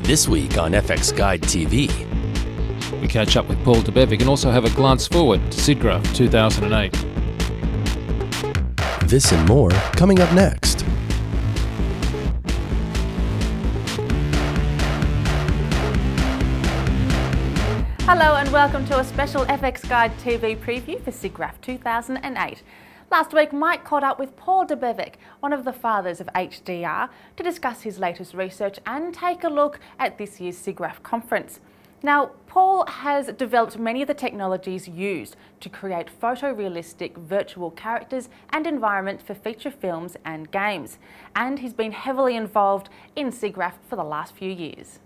This week on FX Guide TV. We catch up with Paul Debevec and also have a glance forward to SIGGRAPH 2008. This and more coming up next. Hello and welcome to a special FX Guide TV preview for SIGGRAPH 2008. Last week, Mike caught up with Paul Debevec, one of the fathers of HDR, to discuss his latest research and take a look at this year's SIGGRAPH conference. Now, Paul has developed many of the technologies used to create photorealistic virtual characters and environment for feature films and games, and he's been heavily involved in SIGGRAPH for the last few years.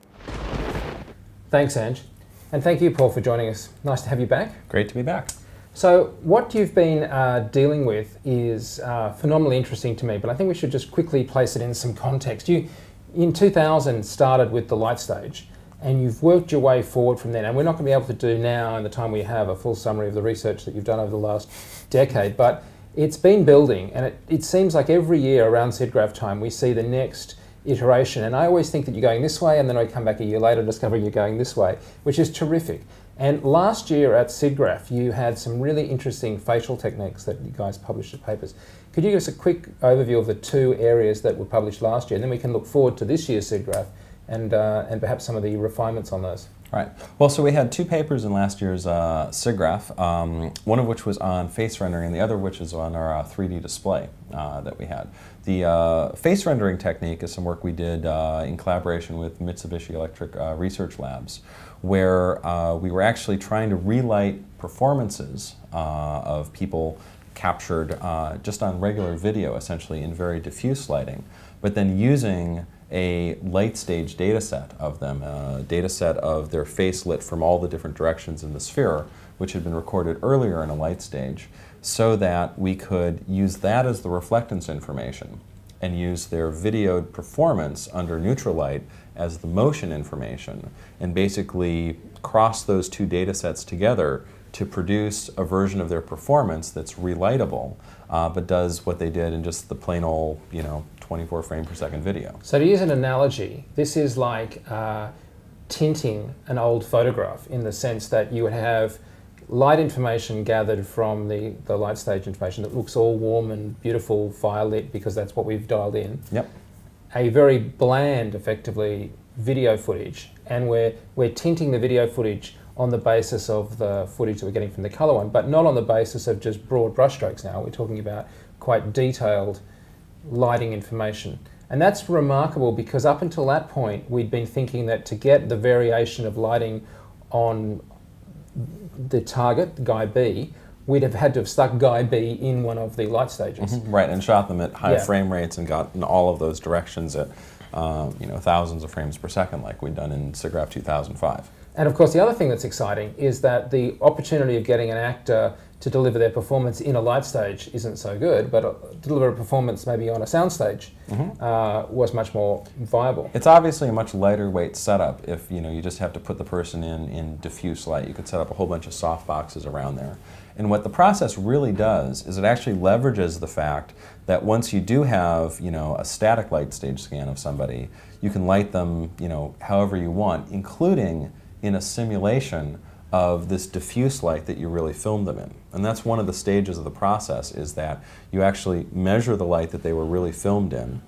Thanks, Ange. And thank you, Paul, for joining us. Nice to have you back. Great to be back. So what you've been dealing with is phenomenally interesting to me, but I think we should just quickly place it in some context. You, in 2000, started with the light stage, and you've worked your way forward from then. And we're not going to be able to do now, in the time we have, a full summary of the research that you've done over the last decade, but it's been building, and it seems like every year around SIGGRAPH time we see the next iteration, and I always think that you're going this way, and then I come back a year later discovering you're going this way, which is terrific. And last year at SIGGRAPH you had some really interesting facial techniques that you guys published as papers. Could you give us a quick overview of the two areas that were published last year, and then we can look forward to this year's SIGGRAPH and perhaps some of the refinements on those? Right. Well, so we had two papers in last year's SIGGRAPH, one of which was on face rendering and the other which is on our 3D display that we had. The face rendering technique is some work we did in collaboration with Mitsubishi Electric Research Labs, where we were actually trying to relight performances of people captured just on regular video, essentially in very diffuse lighting, but then using a light stage data set of them, a data set of their face lit from all the different directions in the sphere, which had been recorded earlier in a light stage, so that we could use that as the reflectance information and use their videoed performance under neutral light as the motion information, and basically cross those two data sets together to produce a version of their performance that's relightable, but does what they did in just the plain old, 24 frame per second video. So to use an analogy, this is like tinting an old photograph, in the sense that you would have light information gathered from the light stage information that looks all warm and beautiful, firelit, because that's what we've dialed in. Yep. A very bland, effectively, video footage, and we're tinting the video footage on the basis of the footage that we're getting from the colour one, but not on the basis of just broad brushstrokes now. We're talking about quite detailed lighting information. And that's remarkable, because up until that point we'd been thinking that to get the variation of lighting on the target, Guy B, we'd have had to have stuck Guy B in one of the light stages. Mm-hmm. Right, and shot them at high frame rates and gotten all of those directions at thousands of frames per second, like we'd done in SIGGRAPH 2005. And of course the other thing that's exciting is that the opportunity of getting an actor to deliver their performance in a light stage isn't so good, but deliver a performance maybe on a sound stage was much more viable. It's obviously a much lighter weight setup if you just have to put the person in diffuse light. You could set up a whole bunch of soft boxes around there. And what the process really does is it actually leverages the fact that once you do have a static light stage scan of somebody, you can light them however you want, including in a simulation of this diffuse light that you really filmed them in. And that's one of the stages of the process, is that you actually measure the light that they were really filmed in,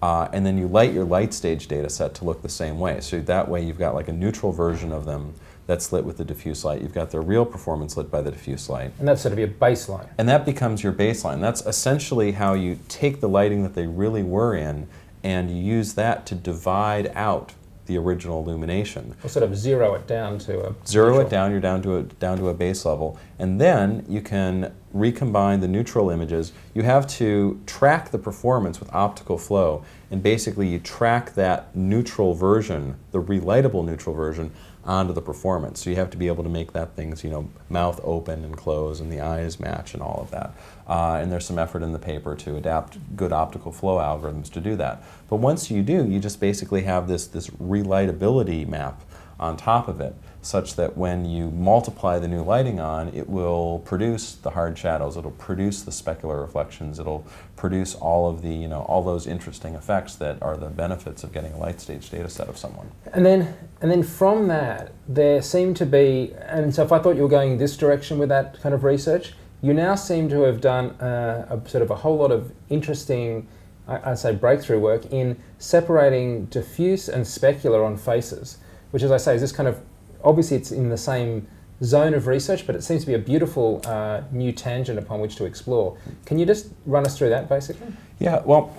and then you light your light stage data set to look the same way. So that way you've got like a neutral version of them that's lit with the diffuse light. You've got their real performance lit by the diffuse light. And that's sort of your baseline. And that becomes your baseline. That's essentially how you take the lighting that they really were in and you use that to divide out the original illumination. Or sort of zero it down to a Zero neutral. it down, you're down to a base level. And then you can recombine the neutral images. You have to track the performance with optical flow, and basically you track that neutral version, the relightable neutral version, onto the performance. So you have to be able to make that thing's mouth open and close and the eyes match and all of that. And there's some effort in the paper to adapt good optical flow algorithms to do that. But once you do, you just basically have this relightability map on top of it, such that when you multiply the new lighting on, it will produce the hard shadows, it'll produce the specular reflections, it'll produce all of the, all those interesting effects that are the benefits of getting a light stage data set of someone. And then from that, there seemed to be, and so if I thought you were going this direction with that kind of research, you now seem to have done a sort of a whole lot of interesting, I'd say, breakthrough work in separating diffuse and specular on faces, which, as I say, is this kind of, obviously it's in the same zone of research, but it seems to be a beautiful new tangent upon which to explore. Can you just run us through that, basically? Yeah, well,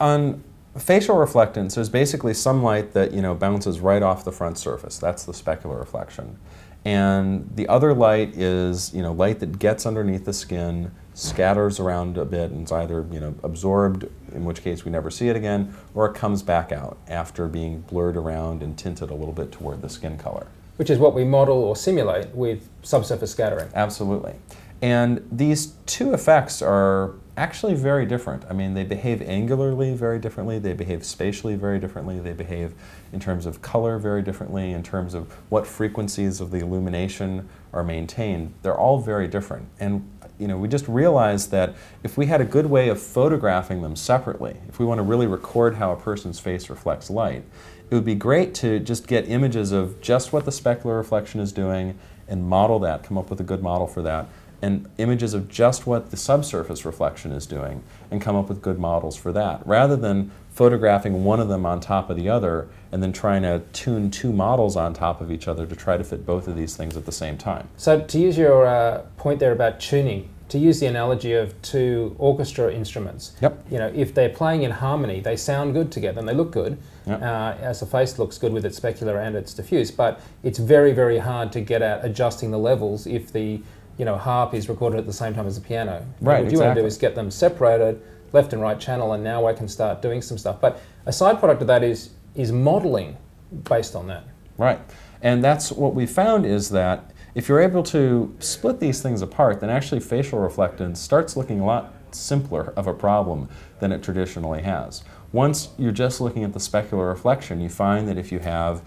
on facial reflectance, there's basically some light that, bounces right off the front surface. That's the specular reflection. And the other light is, light that gets underneath the skin, scatters around a bit, and is either, absorbed, in which case we never see it again, or it comes back out after being blurred around and tinted a little bit toward the skin color. Which is what we model or simulate with subsurface scattering. Absolutely. And these two effects are actually very different. I mean, they behave angularly very differently, they behave spatially very differently, they behave in terms of color very differently, in terms of what frequencies of the illumination are maintained. They're all very different. And we just realized that if we had a good way of photographing them separately, if we want to really record how a person's face reflects light, it would be great to just get images of just what the specular reflection is doing and model that, come up with a good model for that, and images of just what the subsurface reflection is doing and come up with good models for that, rather than photographing one of them on top of the other and then trying to tune two models on top of each other to try to fit both of these things at the same time. So to use your point there about tuning, to use the analogy of two orchestra instruments, Yep. If they're playing in harmony, they sound good together and they look good, Yep. as the face looks good with its specular and its diffuse, but it's very, very hard to get at adjusting the levels if the harp is recorded at the same time as the piano. Right, what you want to do is get them separated, left and right channel, and now I can start doing some stuff. But a side product of that is modeling based on that. Right. And that's what we found, is that if you're able to split these things apart, then actually facial reflectance starts looking a lot simpler of a problem than it traditionally has. Once you're just looking at the specular reflection, you find that if you have,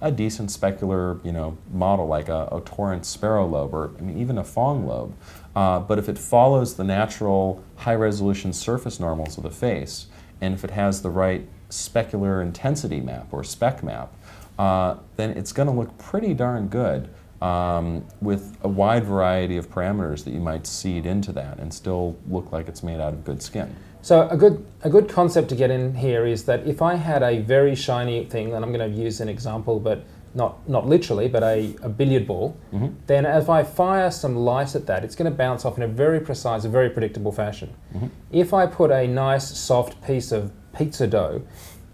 a decent specular, model like a torrent sparrow lobe, or even a fawn lobe, but if it follows the natural high-resolution surface normals of the face, and if it has the right specular intensity map or spec map, then it's going to look pretty darn good with a wide variety of parameters that you might seed into that and still look like it's made out of good skin. So a good concept to get in here is that if I had a very shiny thing, and I'm going to use an example, but not literally, but a billiard ball, then if I fire some light at that, it's going to bounce off in a very precise, a very predictable fashion. If I put a nice soft piece of pizza dough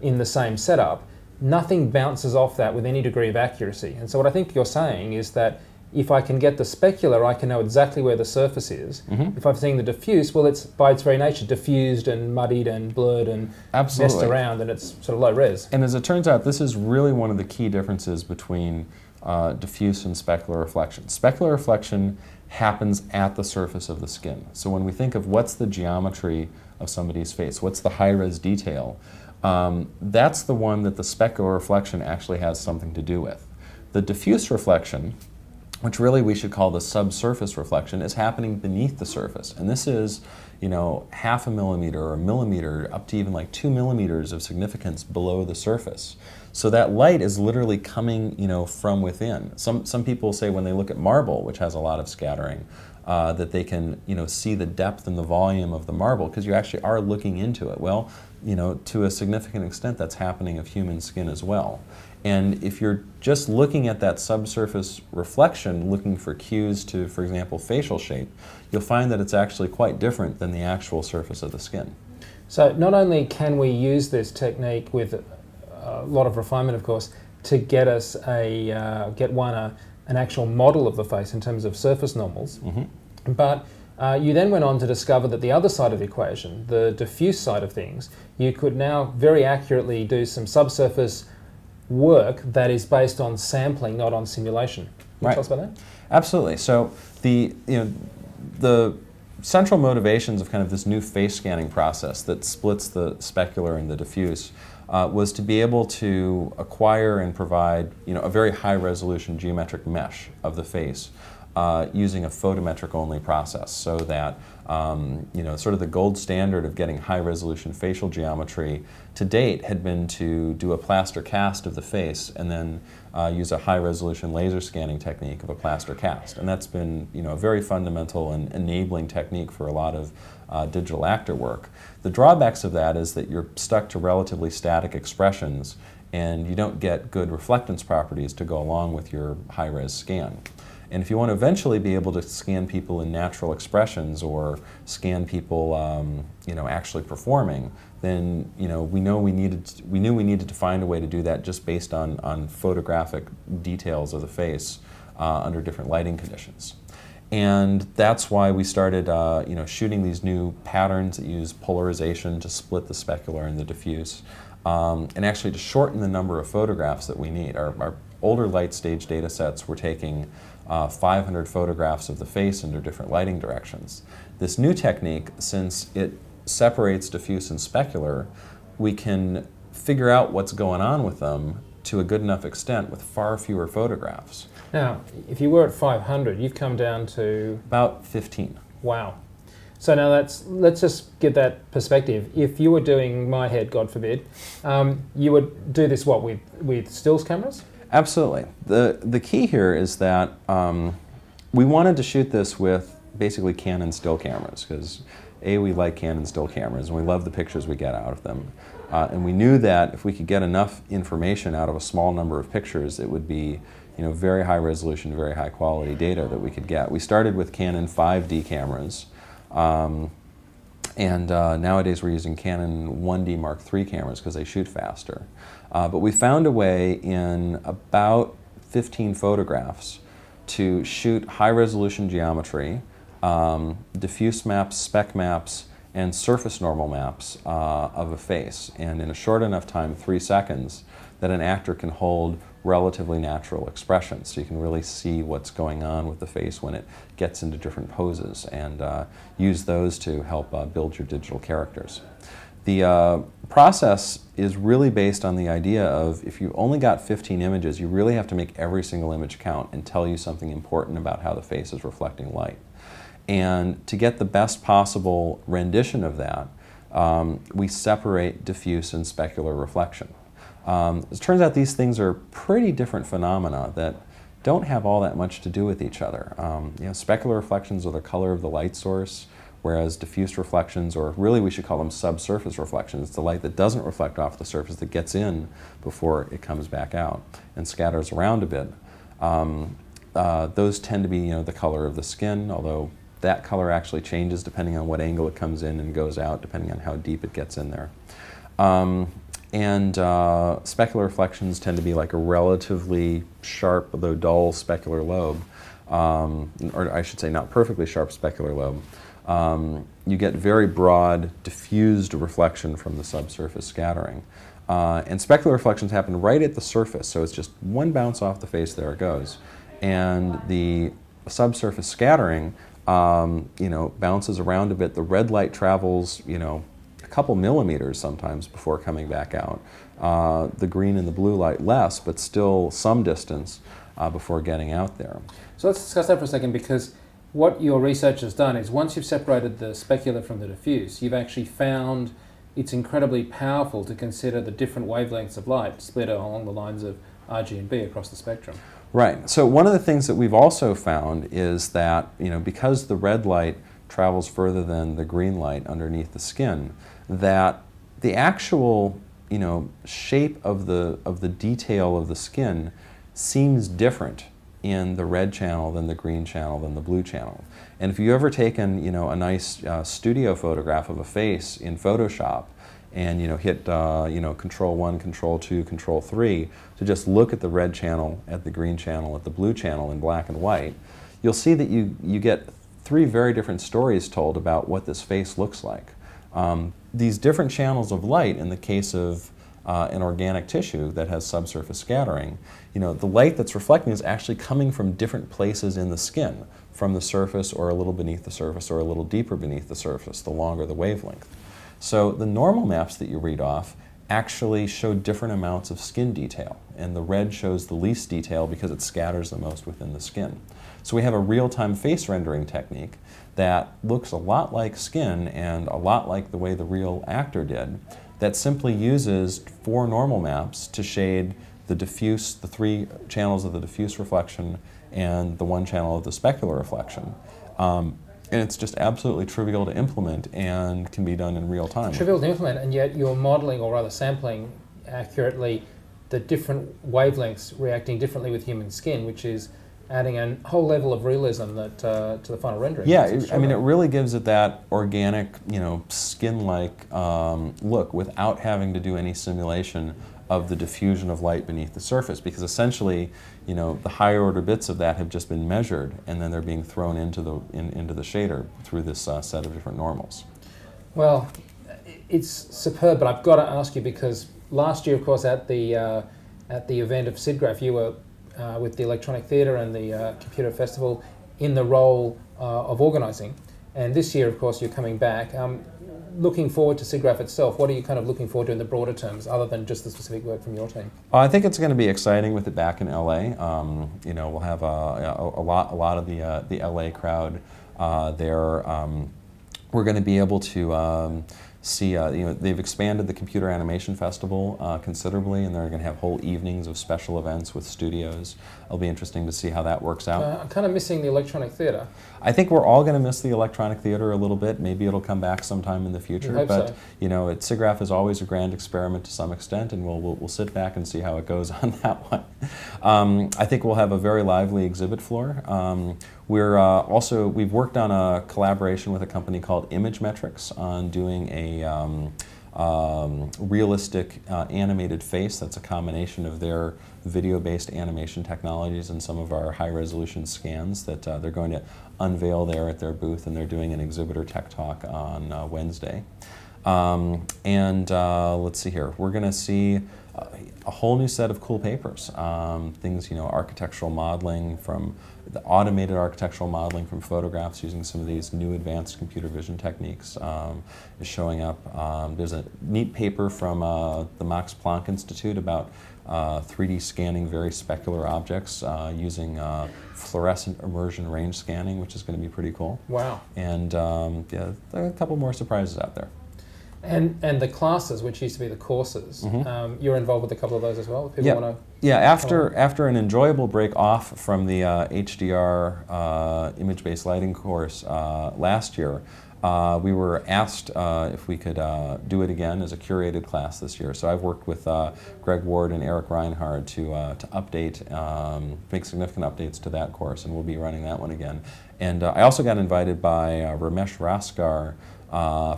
in the same setup, nothing bounces off that with any degree of accuracy. And so what I think you're saying is that if I can get the specular, I can know exactly where the surface is. If I'm seeing the diffuse, well, it's by its very nature diffused and muddied and blurred and messed around, and it's sort of low res. And as it turns out, this is really one of the key differences between diffuse and specular reflection. Specular reflection happens at the surface of the skin. So when we think of what's the geometry of somebody's face, what's the high-res detail, that's the one that the specular reflection actually has something to do with. The diffuse reflection, which really we should call the subsurface reflection, is happening beneath the surface. And this is, half a millimeter or a millimeter, up to even like 2 millimeters of significance below the surface. So that light is literally coming, from within. Some people say when they look at marble, which has a lot of scattering, that they can, see the depth and the volume of the marble because you actually are looking into it. Well, to a significant extent, that's happening of human skin as well. And if you're just looking at that subsurface reflection, looking for cues to, for example, facial shape, you'll find that it's actually quite different than the actual surface of the skin. So not only can we use this technique with a lot of refinement, of course, to get us an actual model of the face in terms of surface normals, but you then went on to discover that the other side of the equation, the diffuse side of things, you could now very accurately do some subsurface work that is based on sampling, not on simulation. Can you tell us about that? Absolutely. So the central motivations of kind of this new face scanning process that splits the specular and the diffuse was to be able to acquire and provide a very high-resolution geometric mesh of the face using a photometric-only process, so that sort of the gold standard of getting high-resolution facial geometry to date had been to do a plaster cast of the face and then use a high-resolution laser scanning technique of a plaster cast. And that's been a very fundamental and enabling technique for a lot of digital actor work. The drawbacks of that is that you're stuck to relatively static expressions and you don't get good reflectance properties to go along with your high-res scan. And if you want to eventually be able to scan people in natural expressions or scan people, actually performing, then we knew we needed to find a way to do that just based on photographic details of the face under different lighting conditions. And that's why we started, shooting these new patterns that use polarization to split the specular and the diffuse, and actually to shorten the number of photographs that we need. Our older light stage data sets were taking 500 photographs of the face under different lighting directions. This new technique, since it separates diffuse and specular, we can figure out what's going on with them to a good enough extent with far fewer photographs. Now, if you were at 500, you've come down to... About 15. Wow. So now let's just get that perspective. If you were doing my head, God forbid, you would do this what, with stills cameras? Absolutely. The key here is that we wanted to shoot this with basically Canon still cameras because we like Canon still cameras and we love the pictures we get out of them. And we knew that if we could get enough information out of a small number of pictures, it would be very high resolution, very high quality data that we could get. We started with Canon 5D cameras. Nowadays we're using Canon 1D Mark III cameras because they shoot faster. But we found a way in about 15 photographs to shoot high-resolution geometry, diffuse maps, spec maps, and surface normal maps of a face. And in a short enough time, 3 seconds, that an actor can hold relatively natural expressions. So you can really see what's going on with the face when it gets into different poses and use those to help build your digital characters. The process is really based on the idea of if you only got 15 images, you really have to make every single image count and tell you something important about how the face is reflecting light. And to get the best possible rendition of that, we separate diffuse and specular reflection. It turns out these things are pretty different phenomena that don't have all that much to do with each other. Specular reflections are the color of the light source, whereas diffuse reflections, or really we should call them subsurface reflections, it's the light that doesn't reflect off the surface that gets in before it comes back out and scatters around a bit. Those tend to be the color of the skin, although that color actually changes depending on what angle it comes in and goes out, depending on how deep it gets in there. Specular reflections tend to be like a relatively sharp, although dull, specular lobe, or I should say not perfectly sharp specular lobe. You get very broad, diffused reflection from the subsurface scattering. And specular reflections happen right at the surface, so it's just one bounce off the face, there it goes. And the subsurface scattering, bounces around a bit. The red light travels, a couple millimeters sometimes before coming back out. The green and the blue light less, but still some distance before getting out there. So let's discuss that for a second, because what your research has done is once you've separated the specular from the diffuse, you've actually found it's incredibly powerful to consider the different wavelengths of light split along the lines of RG and B across the spectrum. Right. So one of the things that we've also found is that, because the red light travels further than the green light underneath the skin, that the actual, shape of the detail of the skin seems different in the red channel than the green channel than the blue channel. And if you've ever taken, a nice studio photograph of a face in Photoshop and hit Control 1, Control 2, Control 3 to just look at the red channel, at the green channel, at the blue channel in black and white, you'll see that you get 3 very different stories told about what this face looks like. These different channels of light, in the case of an organic tissue that has subsurface scattering, the light that's reflecting is actually coming from different places in the skin, from the surface or a little beneath the surface or a little deeper beneath the surface, the longer the wavelength. So the normal maps that you read off actually show different amounts of skin detail. And the red shows the least detail because it scatters the most within the skin. So we have a real-time face rendering technique that looks a lot like skin and a lot like the way the real actor did, that simply uses 4 normal maps to shade the diffuse, the 3 channels of the diffuse reflection and the 1 channel of the specular reflection. And it's just absolutely trivial to implement and can be done in real time. Trivial to implement, and yet you're modeling, or rather sampling accurately, the different wavelengths reacting differently with human skin, which is adding a whole level of realism that, to the final rendering. Yeah, I mean, it really gives it that organic, skin-like look without having to do any simulation of the diffusion of light beneath the surface, because essentially, the higher order bits of that have just been measured, and then they're being thrown into the shader through this set of different normals. Well, it's superb, but I've got to ask you, because last year, of course, at the event of SIGGRAPH, you were with the Electronic Theatre and the Computer Festival in the role of organising, and this year, of course, you're coming back. Looking forward to SIGGRAPH itself, what are you kind of looking forward to in the broader terms, other than just the specific work from your team? I think it's going to be exciting with it back in LA. We'll have a lot of the LA crowd there. We're going to be able to see, they've expanded the Computer Animation Festival considerably, and they're going to have whole evenings of special events with studios. It'll be interesting to see how that works out. I'm kind of missing the Electronic Theatre. I think we're all going to miss the Electronic Theatre a little bit. Maybe it'll come back sometime in the future. I hope but so. SIGGRAPH is always a grand experiment to some extent, and we'll sit back and see how it goes on that one. I think we'll have a very lively exhibit floor. We've worked on a collaboration with a company called Imagemetrics on doing a realistic animated face. That's a combination of their video-based animation technologies and some of our high-resolution scans that they're going to unveil there at their booth, and they're doing an exhibitor tech talk on Wednesday. Let's see here. We're going to see a whole new set of cool papers. Things, architectural modeling from the automated architectural modeling from photographs using some of these new advanced computer vision techniques is showing up. There's a neat paper from the Max Planck Institute about 3D scanning very specular objects using fluorescent immersion range scanning, which is going to be pretty cool. Wow. And there are a couple more surprises out there. And the classes, which used to be the courses, you're involved with a couple of those as well? If people want to. Yeah, after an enjoyable break off from the HDR image-based lighting course last year, we were asked if we could do it again as a curated class this year. So I've worked with Greg Ward and Eric Reinhard to update, make significant updates to that course, and we'll be running that one again. And I also got invited by Ramesh Raskar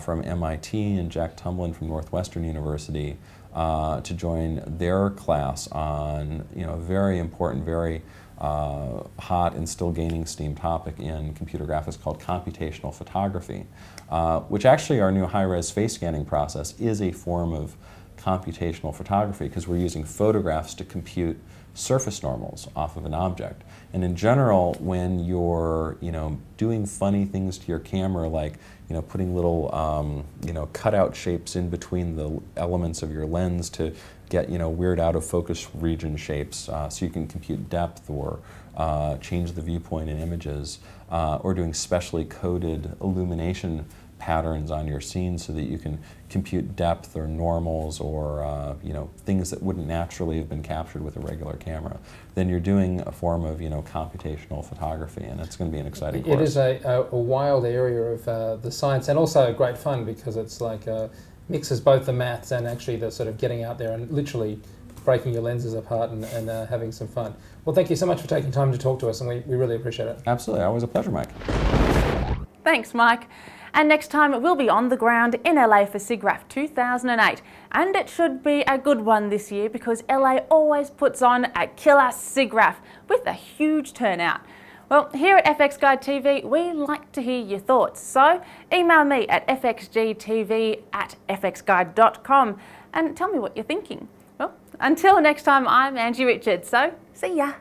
from MIT and Jack Tumlin from Northwestern University to join their class on a very important, very hot and still gaining steam topic in computer graphics called computational photography, which actually our new high-res face scanning process is a form of computational photography, because we're using photographs to compute surface normals off of an object. And in general, when you're doing funny things to your camera, like putting little cutout shapes in between the elements of your lens to get weird out of focus region shapes, so you can compute depth or change the viewpoint in images, or doing specially coded illumination patterns on your scene so that you can compute depth or normals or things that wouldn't naturally have been captured with a regular camera, then you're doing a form of computational photography, and it's going to be an exciting course. It is a wild area of the science, and also great fun, because it's like mixes both the maths and actually the sort of getting out there and literally breaking your lenses apart and having some fun. Well, thank you so much for taking time to talk to us, and we really appreciate it. Absolutely. Always a pleasure, Mike. Thanks, Mike. And next time we'll be on the ground in LA for SIGGRAPH 2008. And it should be a good one this year, because LA always puts on a killer SIGGRAPH with a huge turnout. Well, here at FX Guide TV, we like to hear your thoughts. So email me at fxgtv@fxguide.com and tell me what you're thinking. Well, until next time, I'm Angie Richards. So see ya.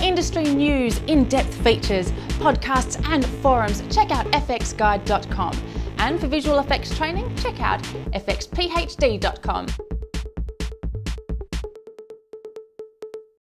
industry news, in-depth features, podcasts and forums, check out fxguide.com. And for visual effects training, check out fxphd.com.